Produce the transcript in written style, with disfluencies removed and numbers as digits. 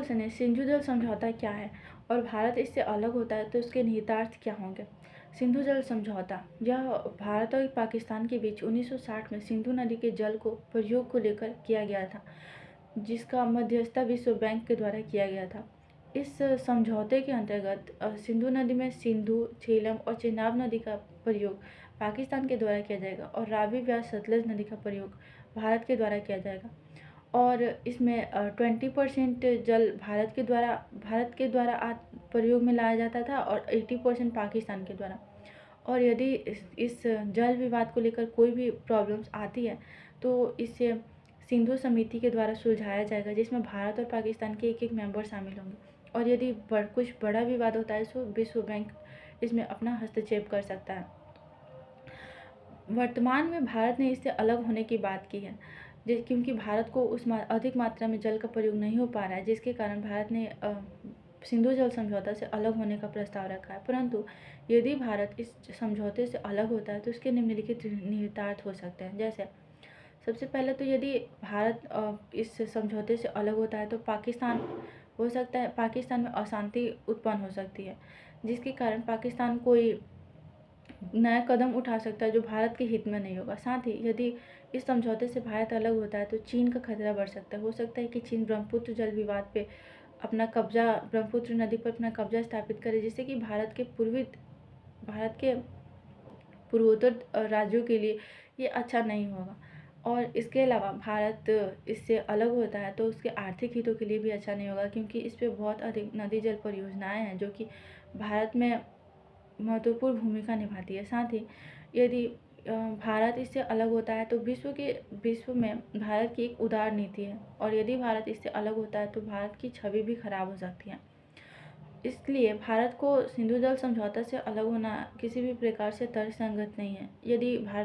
सुनिए, सिंधु जल समझौता क्या है और भारत इससे अलग होता है तो उसके निहितार्थ क्या होंगे। सिंधु जल समझौता यह भारत और पाकिस्तान के बीच 1960 में सिंधु नदी के जल को प्रयोग को लेकर किया गया था, जिसका मध्यस्थता विश्व बैंक के द्वारा किया गया था। इस समझौते के अंतर्गत सिंधु नदी में सिंधु, झेलम और चेनाब नदी का प्रयोग पाकिस्तान के द्वारा किया जाएगा और रावी, व्यास, सतलज नदी का प्रयोग भारत के द्वारा किया जाएगा। और इसमें 20% जल भारत के द्वारा प्रयोग में लाया जाता था और 80% पाकिस्तान के द्वारा। और यदि इस जल विवाद को लेकर कोई भी प्रॉब्लम्स आती है तो इसे सिंधु समिति के द्वारा सुलझाया जाएगा, जिसमें भारत और पाकिस्तान के एक एक मेंबर शामिल होंगे। और यदि कुछ बड़ा विवाद होता है तो विश्व बैंक इसमें अपना हस्तक्षेप कर सकता है। वर्तमान में भारत ने इससे अलग होने की बात की है, क्योंकि भारत को अधिक मात्रा में जल का प्रयोग नहीं हो पा रहा है, जिसके कारण भारत ने सिंधु जल समझौता से अलग होने का प्रस्ताव रखा है। परंतु यदि भारत इस समझौते से अलग होता है तो उसके निम्नलिखित निहितार्थ हो सकते हैं। जैसे सबसे पहले तो यदि भारत इस समझौते से अलग होता है तो पाकिस्तान में अशांति उत्पन्न हो सकती है, जिसके कारण पाकिस्तान कोई नया कदम उठा सकता है जो भारत के हित में नहीं होगा। साथ ही यदि इस समझौते से भारत अलग होता है तो चीन का खतरा बढ़ सकता है। हो सकता है कि चीन ब्रह्मपुत्र जल विवाद पे ब्रह्मपुत्र नदी पर अपना कब्जा स्थापित करे, जिससे कि भारत के पूर्वोत्तर राज्यों के लिए ये अच्छा नहीं होगा। और इसके अलावा भारत इससे अलग होता है तो उसके आर्थिक हितों के लिए भी अच्छा नहीं होगा, क्योंकि इस पे बहुत अधिक नदी जल परियोजनाएं हैं जो कि भारत में महत्वपूर्ण भूमिका निभाती है। साथ ही यदि भारत इससे अलग होता है तो विश्व में भारत की एक उदार नीति है, और यदि भारत इससे अलग होता है तो भारत की छवि भी खराब हो सकती है। इसलिए भारत को सिंधु जल समझौता से अलग होना किसी भी प्रकार से तर्कसंगत नहीं है। यदि भारत